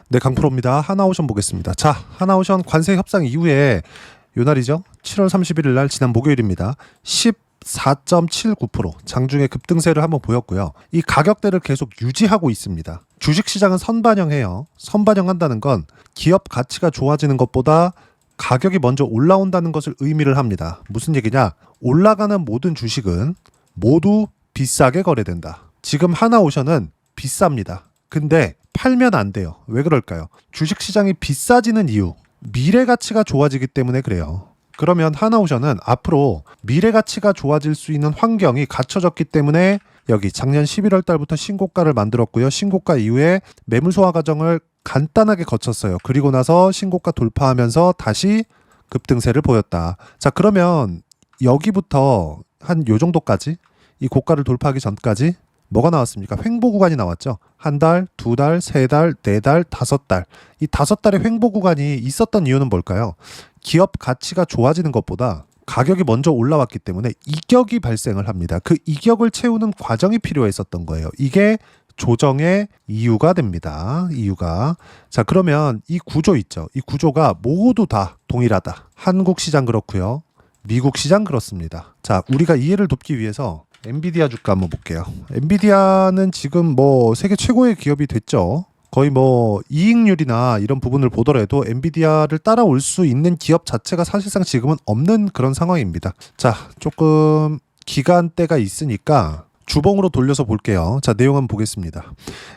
네, 강프로입니다. 하나오션 보겠습니다. 자, 하나오션 관세 협상 이후에 요 날이죠. 7월 31일 날 지난 목요일입니다. 14.79% 장중에 급등세를 한번 보였고요. 이 가격대를 계속 유지하고 있습니다. 주식시장은 선반영해요. 선반영한다는 건 기업 가치가 좋아지는 것보다 가격이 먼저 올라온다는 것을 의미를 합니다. 무슨 얘기냐? 올라가는 모든 주식은 모두 비싸게 거래된다. 지금 하나오션은 비쌉니다. 근데 팔면 안 돼요. 왜 그럴까요? 주식시장이 비싸지는 이유, 미래 가치가 좋아지기 때문에 그래요. 그러면 하나오션은 앞으로 미래 가치가 좋아질 수 있는 환경이 갖춰졌기 때문에 여기 작년 11월 달부터 신고가를 만들었고요. 신고가 이후에 매물 소화 과정을 간단하게 거쳤어요. 그리고 나서 신고가 돌파하면서 다시 급등세를 보였다. 자, 그러면 여기부터 한 요 정도까지, 이 고가를 돌파하기 전까지 뭐가 나왔습니까? 횡보 구간이 나왔죠. 한 달, 두 달, 세 달, 네 달, 다섯 달. 이 다섯 달의 횡보 구간이 있었던 이유는 뭘까요? 기업 가치가 좋아지는 것보다 가격이 먼저 올라왔기 때문에 이격이 발생을 합니다. 그 이격을 채우는 과정이 필요했었던 거예요. 이게 조정의 이유가 됩니다. 이유가. 자, 그러면 이 구조 있죠. 이 구조가 모두 다 동일하다. 한국 시장 그렇고요. 미국 시장 그렇습니다. 자, 우리가 이해를 돕기 위해서 엔비디아 주가 한번 볼게요. 엔비디아는 지금 뭐 세계 최고의 기업이 됐죠. 거의 뭐 이익률이나 이런 부분을 보더라도 엔비디아를 따라올 수 있는 기업 자체가 사실상 지금은 없는 그런 상황입니다. 자, 조금 기간대가 있으니까 주봉으로 돌려서 볼게요. 자, 내용 한번 보겠습니다.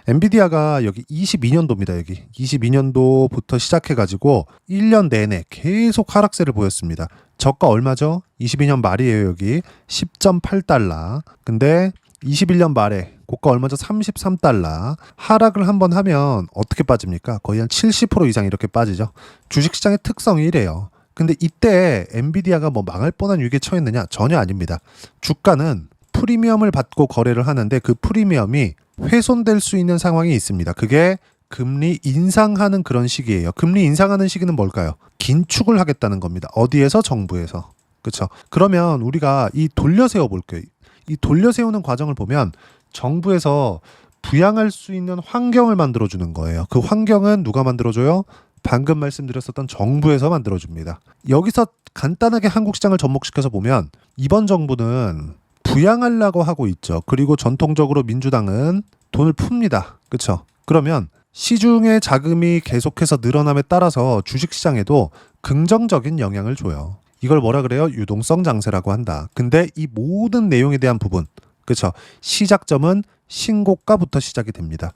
엔비디아가 여기 22년도입니다. 여기 22년도부터 시작해가지고 1년 내내 계속 하락세를 보였습니다. 저가 얼마죠? 22년 말이에요. 여기 10.8달러. 근데 21년 말에 고가 얼마죠? 33달러. 하락을 한번 하면 어떻게 빠집니까? 거의 한 70% 이상 이렇게 빠지죠. 주식시장의 특성이 이래요. 근데 이때 엔비디아가 뭐 망할 뻔한 위기에 처했느냐? 전혀 아닙니다. 주가는 프리미엄을 받고 거래를 하는데 그 프리미엄이 훼손될 수 있는 상황이 있습니다. 그게 금리 인상하는 그런 시기예요. 금리 인상하는 시기는 뭘까요? 긴축을 하겠다는 겁니다. 어디에서? 정부에서. 그렇죠? 그러면 우리가 이 돌려세워 볼게요. 이 돌려세우는 과정을 보면 정부에서 부양할 수 있는 환경을 만들어주는 거예요. 그 환경은 누가 만들어줘요? 방금 말씀드렸었던 정부에서 만들어줍니다. 여기서 간단하게 한국 시장을 접목시켜서 보면 이번 정부는 부양하려고 하고 있죠. 그리고 전통적으로 민주당은 돈을 풉니다. 그렇죠? 그러면 시중의 자금이 계속해서 늘어남에 따라서 주식시장에도 긍정적인 영향을 줘요. 이걸 뭐라 그래요? 유동성 장세라고 한다. 근데 이 모든 내용에 대한 부분, 그렇죠? 시작점은 신고가부터 시작이 됩니다.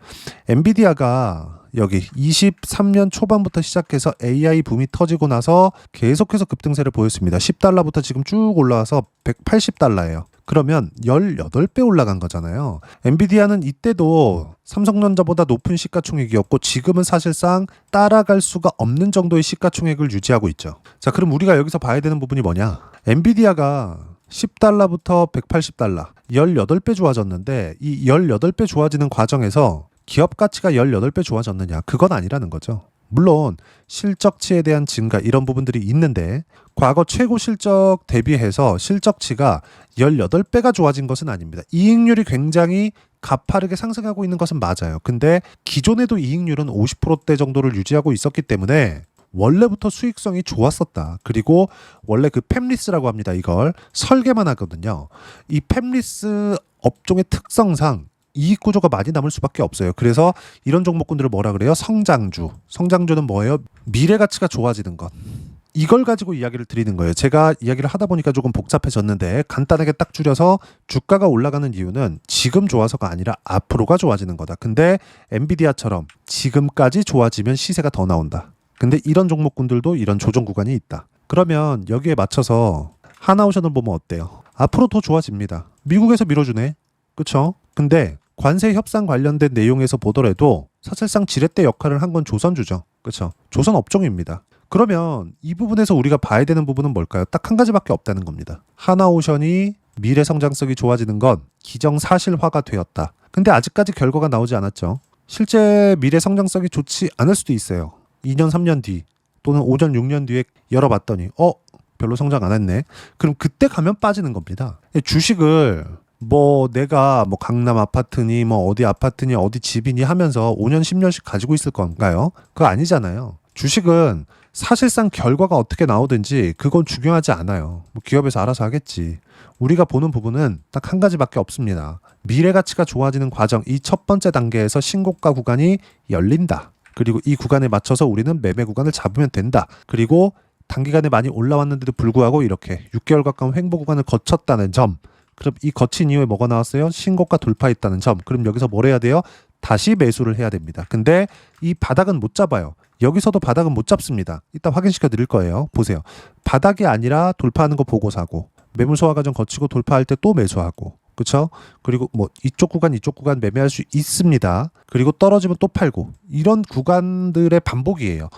엔비디아가 여기 23년 초반부터 시작해서 AI 붐이 터지고 나서 계속해서 급등세를 보였습니다. 10달러부터 지금 쭉 올라와서 180달러예요. 그러면 18배 올라간 거잖아요. 엔비디아는 이때도 삼성전자보다 높은 시가총액이었고 지금은 사실상 따라갈 수가 없는 정도의 시가총액을 유지하고 있죠. 자, 그럼 우리가 여기서 봐야 되는 부분이 뭐냐? 엔비디아가 10달러부터 180달러, 18배 좋아졌는데 이 18배 좋아지는 과정에서 기업 가치가 18배 좋아졌느냐? 그건 아니라는 거죠. 물론 실적치에 대한 증가 이런 부분들이 있는데 과거 최고 실적 대비해서 실적치가 18배가 좋아진 것은 아닙니다. 이익률이 굉장히 가파르게 상승하고 있는 것은 맞아요. 근데 기존에도 이익률은 50%대 정도를 유지하고 있었기 때문에 원래부터 수익성이 좋았었다. 그리고 원래 그 팹리스라고 합니다. 이걸 설계만 하거든요. 이 팹리스 업종의 특성상 이익 구조가 많이 남을 수밖에 없어요. 그래서 이런 종목군들을 뭐라 그래요? 성장주. 성장주는 뭐예요? 미래 가치가 좋아지는 것. 이걸 가지고 이야기를 드리는 거예요. 제가 이야기를 하다 보니까 조금 복잡해졌는데 간단하게 딱 줄여서 주가가 올라가는 이유는 지금 좋아서가 아니라 앞으로가 좋아지는 거다. 근데 엔비디아처럼 지금까지 좋아지면 시세가 더 나온다. 근데 이런 종목군들도 이런 조정 구간이 있다. 그러면 여기에 맞춰서 하나오션을 보면 어때요? 앞으로 더 좋아집니다. 미국에서 밀어주네. 그렇죠? 근데 관세 협상 관련된 내용에서 보더라도 사실상 지렛대 역할을 한 건 조선주죠. 그렇죠? 조선 업종입니다. 그러면 이 부분에서 우리가 봐야 되는 부분은 뭘까요? 딱 한 가지밖에 없다는 겁니다. 하나오션이 미래 성장성이 좋아지는 건 기정사실화가 되었다. 근데 아직까지 결과가 나오지 않았죠. 실제 미래 성장성이 좋지 않을 수도 있어요. 2년, 3년 뒤 또는 5년, 6년 뒤에 열어봤더니 별로 성장 안 했네. 그럼 그때 가면 빠지는 겁니다. 주식을 뭐 내가 뭐 강남 아파트니 뭐 어디 아파트니 어디 집이니 하면서 5년 10년씩 가지고 있을 건가요? 그거 아니잖아요. 주식은 사실상 결과가 어떻게 나오든지 그건 중요하지 않아요. 뭐 기업에서 알아서 하겠지. 우리가 보는 부분은 딱 한 가지밖에 없습니다. 미래 가치가 좋아지는 과정, 이 첫 번째 단계에서 신고가 구간이 열린다. 그리고 이 구간에 맞춰서 우리는 매매 구간을 잡으면 된다. 그리고 단기간에 많이 올라왔는데도 불구하고 이렇게 6개월 가까운 횡보 구간을 거쳤다는 점. 그럼 이 거친 이후에 뭐가 나왔어요? 신고가 돌파했다는 점. 그럼 여기서 뭘 해야 돼요? 다시 매수를 해야 됩니다. 근데 이 바닥은 못 잡아요. 여기서도 바닥은 못 잡습니다. 이따 확인시켜 드릴 거예요. 보세요. 바닥이 아니라 돌파하는 거 보고 사고, 매물 소화 과정 거치고 돌파할 때 또 매수하고, 그렇죠? 그리고 뭐 이쪽 구간 매매할 수 있습니다. 그리고 떨어지면 또 팔고, 이런 구간들의 반복이에요.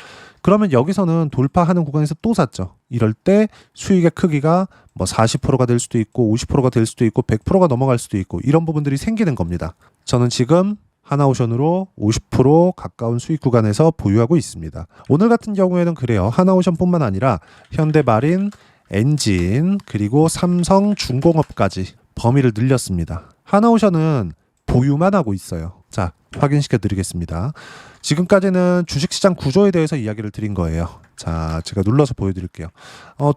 그러면 여기서는 돌파하는 구간에서 또 샀죠. 이럴 때 수익의 크기가 뭐 40%가 될 수도 있고 50%가 될 수도 있고 100%가 넘어갈 수도 있고 이런 부분들이 생기는 겁니다. 저는 지금 하나오션으로 50% 가까운 수익 구간에서 보유하고 있습니다. 오늘 같은 경우에는 그래요. 하나오션뿐만 아니라 현대마린, 엔진, 그리고 삼성중공업까지 범위를 늘렸습니다. 하나오션은 보유만 하고 있어요. 자, 확인시켜 드리겠습니다. 지금까지는 주식시장 구조에 대해서 이야기를 드린 거예요. 자, 제가 눌러서 보여드릴게요.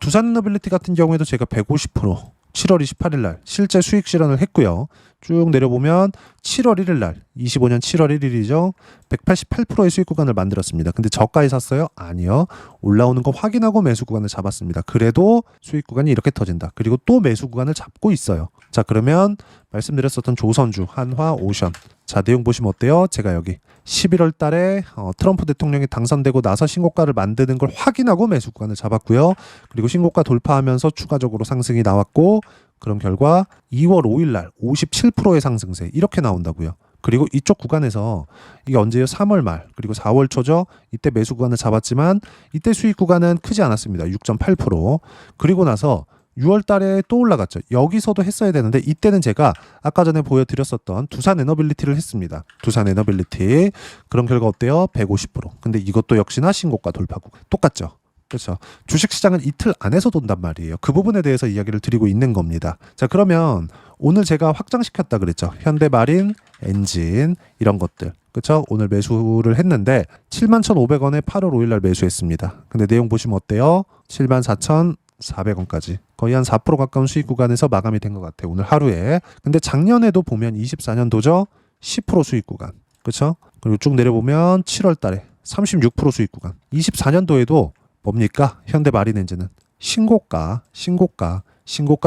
두산에너빌리티 같은 경우에도 제가 150% 7월 28일 날 실제 수익 실현을 했고요. 쭉 내려보면 7월 1일 날 25년 7월 1일이죠. 188%의 수익 구간을 만들었습니다. 근데 저가에 샀어요? 아니요. 올라오는 거 확인하고 매수 구간을 잡았습니다. 그래도 수익 구간이 이렇게 터진다. 그리고 또 매수 구간을 잡고 있어요. 자, 그러면 말씀드렸었던 조선주, 한화, 오션. 자, 내용 보시면 어때요? 제가 여기 11월 달에 트럼프 대통령이 당선되고 나서 신고가를 만드는 걸 확인하고 매수 구간을 잡았고요. 그리고 신고가 돌파하면서 추가적으로 상승이 나왔고, 그런 결과 2월 5일 날 57%의 상승세 이렇게 나온다고요. 그리고 이쪽 구간에서 이게 언제요? 3월 말 그리고 4월 초죠. 이때 매수 구간을 잡았지만 이때 수익 구간은 크지 않았습니다. 6.8%. 그리고 나서 6월 달에 또 올라갔죠. 여기서도 했어야 되는데 이때는 제가 아까 전에 보여드렸었던 두산에너빌리티를 했습니다. 두산에너빌리티. 그런 결과 어때요? 150%. 근데 이것도 역시나 신고가 돌파구. 똑같죠. 그렇죠. 주식시장은 이틀 안에서 돈단 말이에요. 그 부분에 대해서 이야기를 드리고 있는 겁니다. 자, 그러면 오늘 제가 확장시켰다 그랬죠. 현대마린, 엔진 이런 것들. 그렇죠? 오늘 매수를 했는데 71,500원에 8월 5일 날 매수했습니다. 근데 내용 보시면 어때요? 74,400원까지. 거의 한 4% 가까운 수익 구간에서 마감이 된 것 같아요. 오늘 하루에. 근데 작년에도 보면 24년도죠. 10% 수익 구간. 그렇죠? 그리고 쭉 내려보면 7월 달에 36% 수익 구간. 24년도에도 뭡니까? 현대마린엔진은 신고가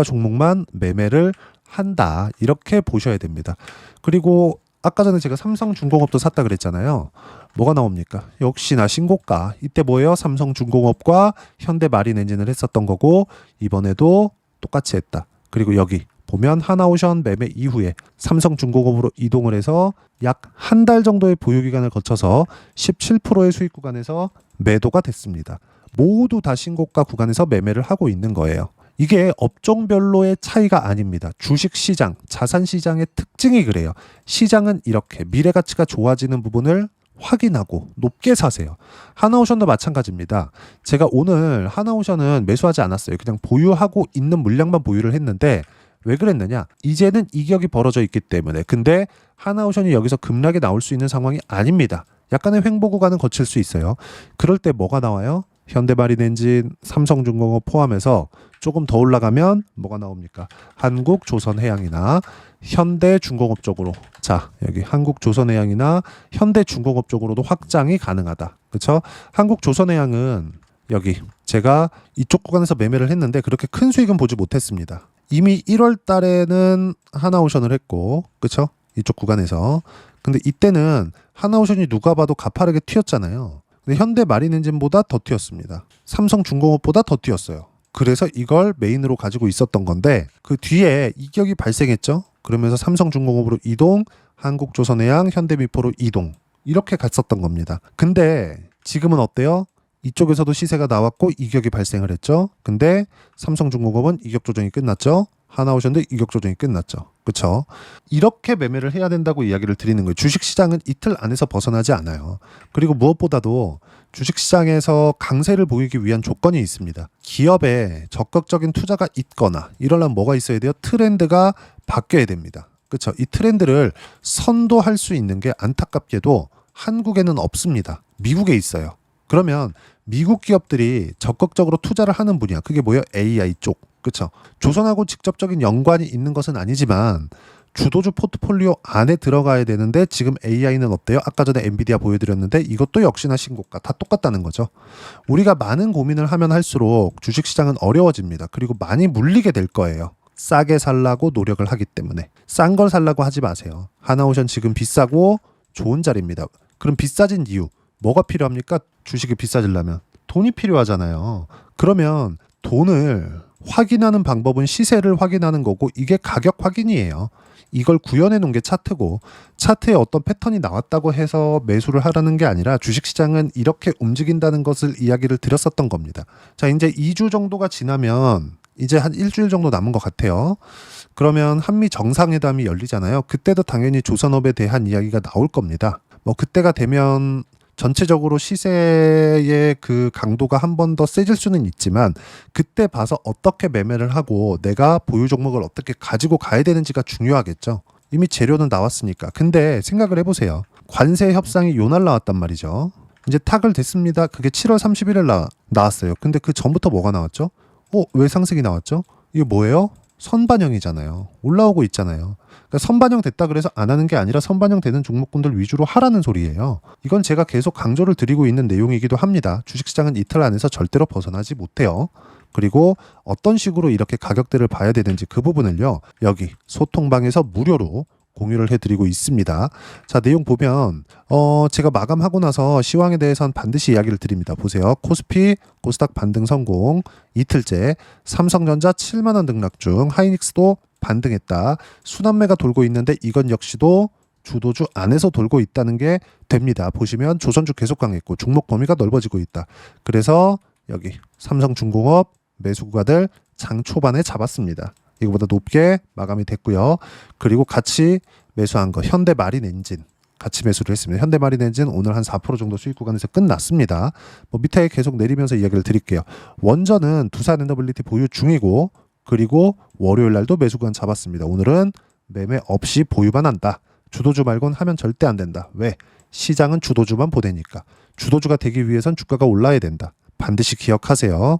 종목만 매매를 한다. 이렇게 보셔야 됩니다. 그리고 아까 전에 제가 삼성중공업도 샀다 그랬잖아요. 뭐가 나옵니까? 역시나 신고가. 이때 뭐예요? 삼성중공업과 현대마린엔진을 했었던 거고 이번에도 똑같이 했다. 그리고 여기 보면 하나오션 매매 이후에 삼성중공업으로 이동을 해서 약 한 달 정도의 보유기간을 거쳐서 17%의 수익 구간에서 매도가 됐습니다. 모두 다 신고가 구간에서 매매를 하고 있는 거예요. 이게 업종별로의 차이가 아닙니다. 주식시장, 자산시장의 특징이 그래요. 시장은 이렇게 미래 가치가 좋아지는 부분을 확인하고 높게 사세요. 하나오션도 마찬가지입니다. 제가 오늘 하나오션은 매수하지 않았어요. 그냥 보유하고 있는 물량만 보유를 했는데 왜 그랬느냐? 이제는 이격이 벌어져 있기 때문에. 근데 하나오션이 여기서 급락이 나올 수 있는 상황이 아닙니다. 약간의 횡보 구간은 거칠 수 있어요. 그럴 때 뭐가 나와요? 현대마린엔진, 삼성중공업 포함해서 조금 더 올라가면 뭐가 나옵니까? 한국조선해양이나 현대중공업 쪽으로. 자, 여기 한국조선해양이나 현대중공업 쪽으로도 확장이 가능하다. 그렇죠? 한국조선해양은 여기 제가 이쪽 구간에서 매매를 했는데 그렇게 큰 수익은 보지 못했습니다. 이미 1월 달에는 하나오션을 했고, 그렇죠? 이쪽 구간에서. 근데 이때는 하나오션이 누가 봐도 가파르게 튀었잖아요. 근데 현대마린엔진보다 더 튀었습니다. 삼성중공업보다 더 튀었어요. 그래서 이걸 메인으로 가지고 있었던 건데 그 뒤에 이격이 발생했죠. 그러면서 삼성중공업으로 이동, 한국조선해양, 현대미포로 이동 이렇게 갔었던 겁니다. 근데 지금은 어때요? 이쪽에서도 시세가 나왔고 이격이 발생을 했죠. 근데 삼성중공업은 이격 조정이 끝났죠. 하나오션도 이격 조정이 끝났죠. 그렇죠? 이렇게 매매를 해야 된다고 이야기를 드리는 거예요. 주식시장은 이틀 안에서 벗어나지 않아요. 그리고 무엇보다도 주식시장에서 강세를 보이기 위한 조건이 있습니다. 기업에 적극적인 투자가 있거나 이러려면 뭐가 있어야 돼요? 트렌드가 바뀌어야 됩니다. 그렇죠? 이 트렌드를 선도할 수 있는 게 안타깝게도 한국에는 없습니다. 미국에 있어요. 그러면 미국 기업들이 적극적으로 투자를 하는 분야, 그게 뭐예요? AI 쪽. 그렇죠? 조선하고 직접적인 연관이 있는 것은 아니지만 주도주 포트폴리오 안에 들어가야 되는데 지금 AI는 어때요? 아까 전에 엔비디아 보여드렸는데 이것도 역시나 신고가 다 똑같다는 거죠. 우리가 많은 고민을 하면 할수록 주식시장은 어려워집니다. 그리고 많이 물리게 될 거예요. 싸게 살라고 노력을 하기 때문에. 싼 걸 살라고 하지 마세요. 하나오션 지금 비싸고 좋은 자리입니다. 그럼 비싸진 이유 뭐가 필요합니까? 주식이 비싸지려면 돈이 필요하잖아요. 그러면 돈을 확인하는 방법은 시세를 확인하는 거고 이게 가격 확인이에요. 이걸 구현해 놓은 게 차트고 차트에 어떤 패턴이 나왔다고 해서 매수를 하라는 게 아니라 주식시장은 이렇게 움직인다는 것을 이야기를 드렸었던 겁니다. 자, 이제 2주 정도가 지나면 이제 한 일주일 정도 남은 것 같아요. 그러면 한미 정상회담이 열리잖아요. 그때도 당연히 조선업에 대한 이야기가 나올 겁니다. 뭐 그때가 되면 전체적으로 시세의 그 강도가 한 번 더 세질 수는 있지만 그때 봐서 어떻게 매매를 하고 내가 보유 종목을 어떻게 가지고 가야 되는지가 중요하겠죠. 이미 재료는 나왔으니까. 근데 생각을 해보세요. 관세 협상이 요날 나왔단 말이죠. 이제 타결 됐습니다. 그게 7월 31일 나왔어요. 근데 그 전부터 뭐가 나왔죠? 왜 상승이 나왔죠? 이게 뭐예요? 선반영이잖아요. 올라오고 있잖아요. 그러니까 선반영 됐다 그래서 안 하는 게 아니라 선반영 되는 종목군들 위주로 하라는 소리예요. 이건 제가 계속 강조를 드리고 있는 내용이기도 합니다. 주식시장은 이틀 안에서 절대로 벗어나지 못해요. 그리고 어떤 식으로 이렇게 가격대를 봐야 되는지 그 부분을요. 여기 소통방에서 무료로 공유를 해드리고 있습니다. 자, 내용 보면 제가 마감하고 나서 시황에 대해서는 반드시 이야기를 드립니다. 보세요. 코스피, 코스닥 반등 성공, 이틀째, 삼성전자 7만 원 등락 중, 하이닉스도 반등했다. 순환매가 돌고 있는데 이건 역시도 주도주 안에서 돌고 있다는 게 됩니다. 보시면 조선주 계속 강했고 종목 범위가 넓어지고 있다. 그래서 여기 삼성중공업 매수 구간을 장 초반에 잡았습니다. 이거보다 높게 마감이 됐고요. 그리고 같이 매수한 거 현대마린엔진 같이 매수를 했습니다. 현대마린엔진 오늘 한 4% 정도 수익 구간에서 끝났습니다. 뭐 밑에 계속 내리면서 이야기를 드릴게요. 원전은 두산 에너빌리티 보유 중이고 그리고 월요일 날도 매수 구간 잡았습니다. 오늘은 매매 없이 보유만 한다. 주도주 말곤 하면 절대 안 된다. 왜? 시장은 주도주만 보내니까. 주도주가 되기 위해선 주가가 올라야 된다. 반드시 기억하세요.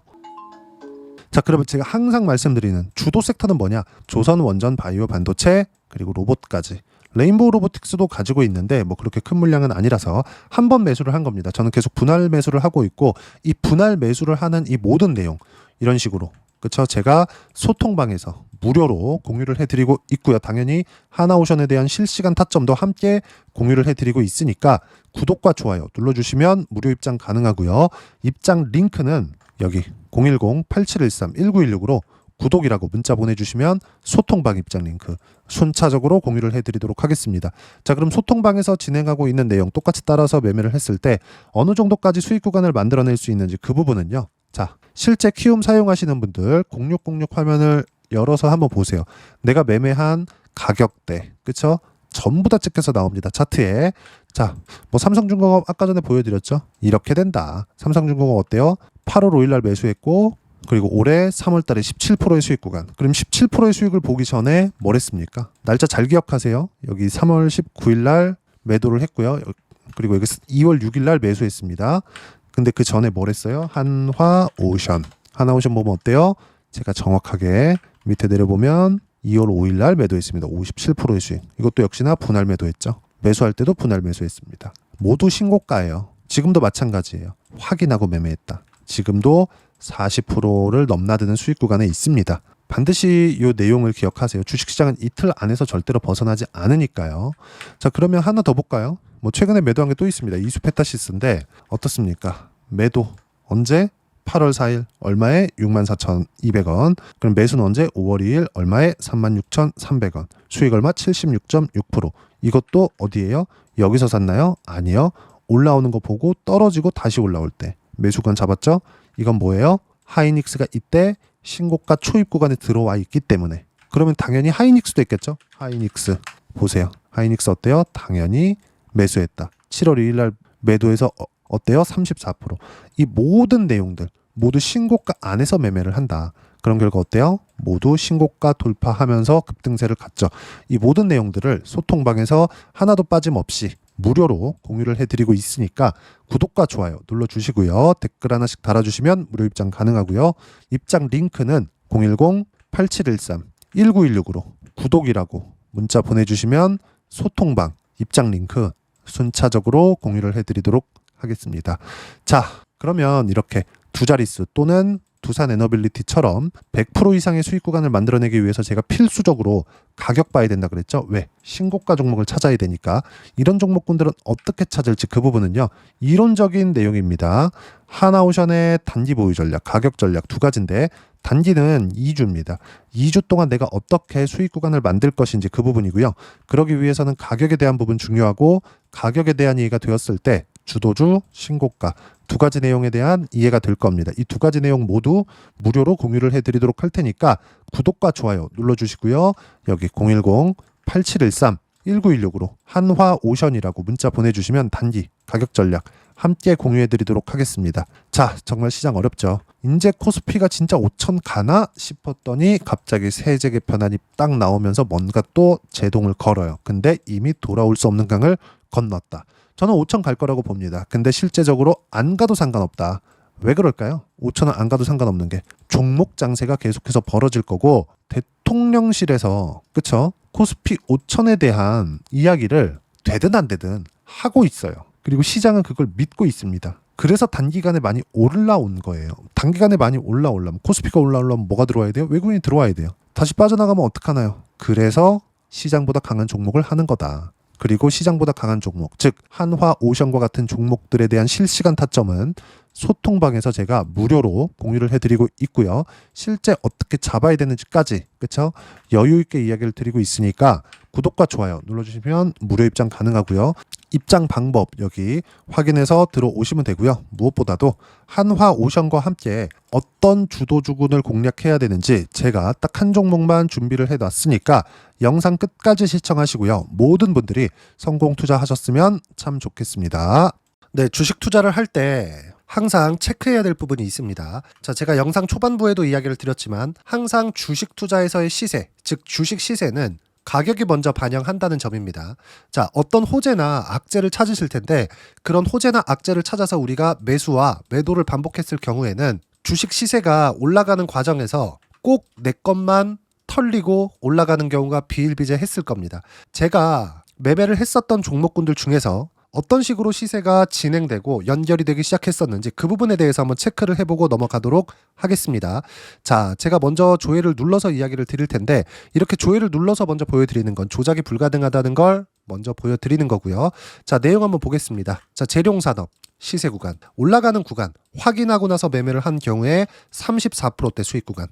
자, 그러면 제가 항상 말씀드리는 주도 섹터는 뭐냐? 조선 원전 바이오 반도체 그리고 로봇까지. 레인보우 로보틱스도 가지고 있는데 뭐 그렇게 큰 물량은 아니라서 한 번 매수를 한 겁니다. 저는 계속 분할 매수를 하고 있고 이 분할 매수를 하는 이 모든 내용 이런 식으로 그렇죠? 제가 소통방에서 무료로 공유를 해드리고 있고요. 당연히 하나오션에 대한 실시간 타점도 함께 공유를 해드리고 있으니까 구독과 좋아요 눌러주시면 무료 입장 가능하고요. 입장 링크는 여기 010-8713-1916으로 구독이라고 문자 보내주시면 소통방 입장 링크 순차적으로 공유를 해드리도록 하겠습니다. 자, 그럼 소통방에서 진행하고 있는 내용 똑같이 따라서 매매를 했을 때 어느 정도까지 수익 구간을 만들어낼 수 있는지 그 부분은요. 자, 실제 키움 사용하시는 분들 0606 화면을 열어서 한번 보세요. 내가 매매한 가격대, 그쵸? 전부 다 찍혀서 나옵니다. 차트에. 자, 뭐 삼성중공업 아까 전에 보여드렸죠? 이렇게 된다. 삼성중공업 어때요? 8월 5일 날 매수했고 그리고 올해 3월 달에 17%의 수익 구간. 그럼 17%의 수익을 보기 전에 뭘 했습니까? 날짜 잘 기억하세요. 여기 3월 19일 날 매도를 했고요. 그리고 여기 2월 6일 날 매수했습니다. 근데 그 전에 뭘 했어요? 한화오션. 하나오션 보면 어때요? 제가 정확하게 밑에 내려보면 2월 5일 날 매도했습니다. 57%의 수익. 이것도 역시나 분할 매도했죠. 매수할 때도 분할 매수했습니다. 모두 신고가예요. 지금도 마찬가지예요. 확인하고 매매했다. 지금도 40%를 넘나드는 수익 구간에 있습니다. 반드시 이 내용을 기억하세요. 주식시장은 이틀 안에서 절대로 벗어나지 않으니까요. 자, 그러면 하나 더 볼까요? 뭐 최근에 매도한 게 또 있습니다. 이수페타시스인데 어떻습니까? 매도 언제? 8월 4일 얼마에? 64,200원. 그럼 매수는 언제? 5월 2일 얼마에? 36,300원. 수익 얼마? 76.6%. 이것도 어디예요? 여기서 샀나요? 아니요. 올라오는 거 보고 떨어지고 다시 올라올 때 매수권 잡았죠? 이건 뭐예요? 하이닉스가 이때 신고가 초입 구간에 들어와 있기 때문에 그러면 당연히 하이닉스도 있겠죠. 하이닉스 보세요. 하이닉스 어때요? 당연히 매수했다. 7월 2일 날 매도해서 어때요? 34%. 이 모든 내용들 모두 신고가 안에서 매매를 한다. 그런 결과 어때요? 모두 신고가 돌파하면서 급등세를 갔죠. 이 모든 내용들을 소통방에서 하나도 빠짐없이 무료로 공유를 해드리고 있으니까 구독과 좋아요 눌러주시고요. 댓글 하나씩 달아주시면 무료 입장 가능하고요. 입장 링크는 010-8713-1916으로 구독이라고 문자 보내주시면 소통방 입장 링크 순차적으로 공유를 해드리도록 하겠습니다. 자, 그러면 이렇게 두 자릿수 또는 두산 에너빌리티처럼 100% 이상의 수익 구간을 만들어내기 위해서 제가 필수적으로 가격 봐야 된다 그랬죠. 왜? 신고가 종목을 찾아야 되니까. 이런 종목군들은 어떻게 찾을지 그 부분은요. 이론적인 내용입니다. 하나오션의 단기 보유 전략, 가격 전략 두 가지인데 단기는 2주입니다. 2주 동안 내가 어떻게 수익 구간을 만들 것인지 그 부분이고요. 그러기 위해서는 가격에 대한 부분 중요하고 가격에 대한 이해가 되었을 때 주도주, 신고가 두 가지 내용에 대한 이해가 될 겁니다. 이 두 가지 내용 모두 무료로 공유를 해드리도록 할 테니까 구독과 좋아요 눌러주시고요. 여기 010-8713-1916으로 한화오션이라고 문자 보내주시면 단기 가격 전략 함께 공유해드리도록 하겠습니다. 자, 정말 시장 어렵죠. 이제 코스피가 진짜 5천 가나 싶었더니 갑자기 세제 개편안이 딱 나오면서 뭔가 또 제동을 걸어요. 근데 이미 돌아올 수 없는 강을 건넜다. 저는 5천 갈 거라고 봅니다. 근데 실제적으로 안 가도 상관없다. 왜 그럴까요? 5천은 안 가도 상관없는 게 종목 장세가 계속해서 벌어질 거고 대통령실에서 그쵸? 코스피 5천에 대한 이야기를 되든 안 되든 하고 있어요. 그리고 시장은 그걸 믿고 있습니다. 그래서 단기간에 많이 올라온 거예요. 단기간에 많이 올라오려면 코스피가 올라오려면 뭐가 들어와야 돼요? 외국인이 들어와야 돼요. 다시 빠져나가면 어떡하나요? 그래서 시장보다 강한 종목을 하는 거다. 그리고 시장보다 강한 종목, 즉 한화오션과 같은 종목들에 대한 실시간 타점은 소통방에서 제가 무료로 공유를 해드리고 있고요. 실제 어떻게 잡아야 되는지까지 그쵸? 여유 있게 이야기를 드리고 있으니까 구독과 좋아요 눌러주시면 무료 입장 가능하고요. 입장 방법 여기 확인해서 들어오시면 되고요. 무엇보다도 한화오션과 함께 어떤 주도주군을 공략해야 되는지 제가 딱 한 종목만 준비를 해놨으니까 영상 끝까지 시청하시고요. 모든 분들이 성공 투자하셨으면 참 좋겠습니다. 네, 주식 투자를 할 때 항상 체크해야 될 부분이 있습니다. 자, 제가 영상 초반부에도 이야기를 드렸지만 항상 주식 투자에서의 시세, 즉 주식 시세는 가격이 먼저 반영한다는 점입니다. 자, 어떤 호재나 악재를 찾으실 텐데 그런 호재나 악재를 찾아서 우리가 매수와 매도를 반복했을 경우에는 주식 시세가 올라가는 과정에서 꼭 내 것만 털리고 올라가는 경우가 비일비재했을 겁니다. 제가 매매를 했었던 종목군들 중에서 어떤 식으로 시세가 진행되고 연결이 되기 시작했었는지 그 부분에 대해서 한번 체크를 해보고 넘어가도록 하겠습니다. 자, 제가 먼저 조회를 눌러서 이야기를 드릴 텐데 이렇게 조회를 눌러서 먼저 보여드리는 건 조작이 불가능하다는 걸 먼저 보여드리는 거고요. 자, 내용 한번 보겠습니다. 자, 재룡산업 시세 구간, 올라가는 구간 확인하고 나서 매매를 한 경우에 34%대 수익 구간.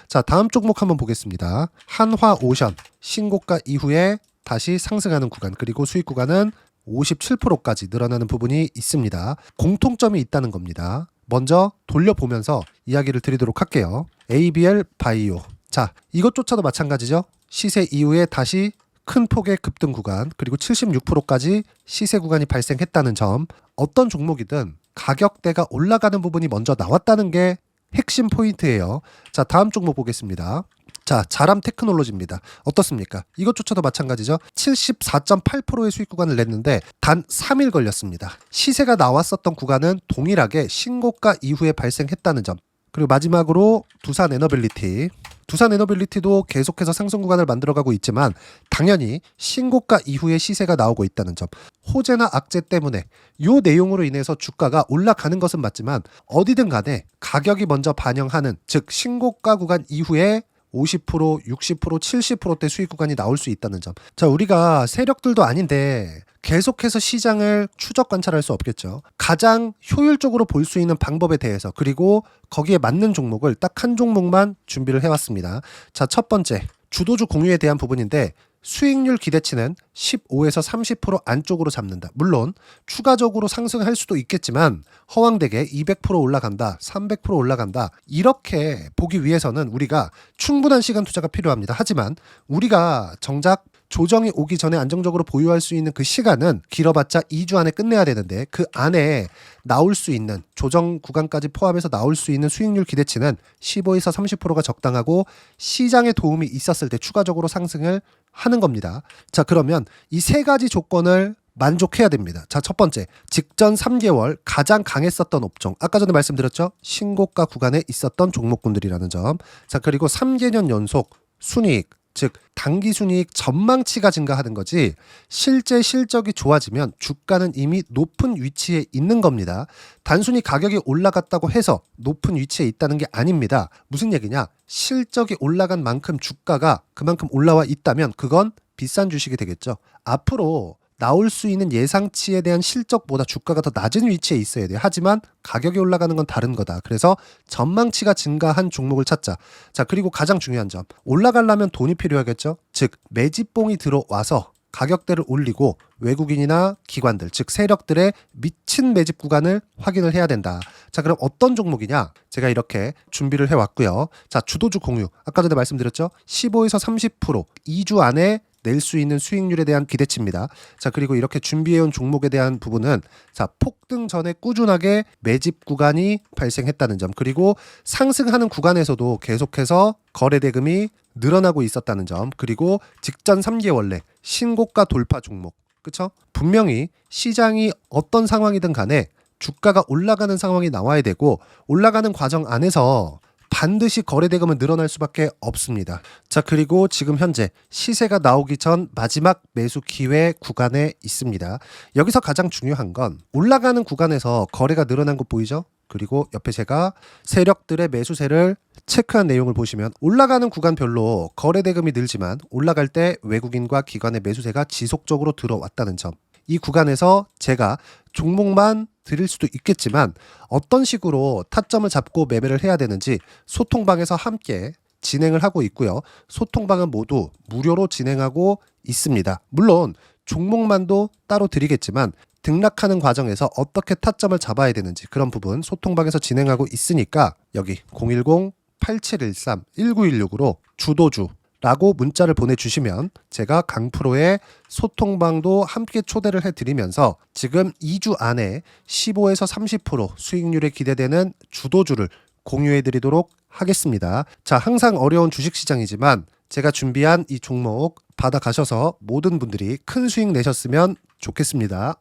자, 다음 종목 한번 보겠습니다. 한화오션 신고가 이후에 다시 상승하는 구간 그리고 수익 구간은 57%까지 늘어나는 부분이 있습니다. 공통점이 있다는 겁니다. 먼저 돌려보면서 이야기를 드리도록 할게요. ABL 바이오. 자, 이것조차도 마찬가지죠. 시세 이후에 다시 큰 폭의 급등 구간 그리고 76%까지 시세 구간이 발생했다는 점. 어떤 종목이든 가격대가 올라가는 부분이 먼저 나왔다는 게 핵심 포인트예요. 자, 다음 종목 보겠습니다. 자, 자람 테크놀로지입니다. 어떻습니까? 이것조차도 마찬가지죠. 74.8%의 수익 구간을 냈는데 단 3일 걸렸습니다. 시세가 나왔었던 구간은 동일하게 신고가 이후에 발생했다는 점. 그리고 마지막으로 두산 에너빌리티. 두산 에너빌리티도 계속해서 상승 구간을 만들어가고 있지만 당연히 신고가 이후에 시세가 나오고 있다는 점. 호재나 악재 때문에 이 내용으로 인해서 주가가 올라가는 것은 맞지만 어디든 간에 가격이 먼저 반영하는 즉 신고가 구간 이후에 50%, 60%, 70%대 수익 구간이 나올 수 있다는 점. 자, 우리가 세력들도 아닌데 계속해서 시장을 추적 관찰할 수 없겠죠. 가장 효율적으로 볼 수 있는 방법에 대해서 그리고 거기에 맞는 종목을 딱 한 종목만 준비를 해왔습니다. 자, 첫 번째 주도주 공유에 대한 부분인데 수익률 기대치는 15에서 30% 안쪽으로 잡는다. 물론 추가적으로 상승할 수도 있겠지만 허황되게 200% 올라간다, 300% 올라간다 이렇게 보기 위해서는 우리가 충분한 시간 투자가 필요합니다. 하지만 우리가 정작 조정이 오기 전에 안정적으로 보유할 수 있는 그 시간은 길어봤자 2주 안에 끝내야 되는데 그 안에 나올 수 있는 조정 구간까지 포함해서 나올 수 있는 수익률 기대치는 15에서 30%가 적당하고 시장에 도움이 있었을 때 추가적으로 상승을 하는 겁니다. 자, 그러면 이 세 가지 조건을 만족해야 됩니다. 자, 첫 번째, 직전 3개월 가장 강했었던 업종. 아까 전에 말씀드렸죠? 신고가 구간에 있었던 종목군들이라는 점. 자, 그리고 3개년 연속 순이익, 즉 단기 순이익 전망치가 증가하는 거지 실제 실적이 좋아지면 주가는 이미 높은 위치에 있는 겁니다. 단순히 가격이 올라갔다고 해서 높은 위치에 있다는 게 아닙니다. 무슨 얘기냐? 실적이 올라간 만큼 주가가 그만큼 올라와 있다면 그건 비싼 주식이 되겠죠. 앞으로 나올 수 있는 예상치에 대한 실적보다 주가가 더 낮은 위치에 있어야 돼요. 하지만 가격이 올라가는 건 다른 거다. 그래서 전망치가 증가한 종목을 찾자. 자, 그리고 가장 중요한 점. 올라가려면 돈이 필요하겠죠. 즉 매집봉이 들어와서 가격대를 올리고 외국인이나 기관들, 즉 세력들의 미친 매집 구간을 확인을 해야 된다. 자, 그럼 어떤 종목이냐? 제가 이렇게 준비를 해왔고요. 자, 주도주 공유. 아까 전에 말씀드렸죠. 15에서 30% 2주 안에 낼 수 있는 수익률에 대한 기대치입니다. 자, 그리고 이렇게 준비해온 종목에 대한 부분은 자, 폭등 전에 꾸준하게 매집 구간이 발생했다는 점, 그리고 상승하는 구간에서도 계속해서 거래 대금이 늘어나고 있었다는 점, 그리고 직전 3개월 내 신고가 돌파 종목. 그쵸? 분명히 시장이 어떤 상황이든 간에 주가가 올라가는 상황이 나와야 되고 올라가는 과정 안에서 반드시 거래 대금은 늘어날 수밖에 없습니다. 자, 그리고 지금 현재 시세가 나오기 전 마지막 매수 기회 구간에 있습니다. 여기서 가장 중요한 건 올라가는 구간에서 거래가 늘어난 거 보이죠? 그리고 옆에 제가 세력들의 매수세를 체크한 내용을 보시면 올라가는 구간별로 거래 대금이 늘지만 올라갈 때 외국인과 기관의 매수세가 지속적으로 들어왔다는 점. 이 구간에서 제가 종목만 드릴 수도 있겠지만 어떤 식으로 타점을 잡고 매매를 해야 되는지 소통방에서 함께 진행을 하고 있고요. 소통방은 모두 무료로 진행하고 있습니다. 물론 종목만도 따로 드리겠지만 등락하는 과정에서 어떻게 타점을 잡아야 되는지 그런 부분 소통방에서 진행하고 있으니까 여기 010-8713-1916으로 주도주 라고 문자를 보내주시면 제가 강프로의 소통방도 함께 초대를 해드리면서 지금 2주 안에 15에서 30% 수익률에 기대되는 주도주를 공유해드리도록 하겠습니다. 자, 항상 어려운 주식시장이지만 제가 준비한 이 종목 받아가셔서 모든 분들이 큰 수익 내셨으면 좋겠습니다.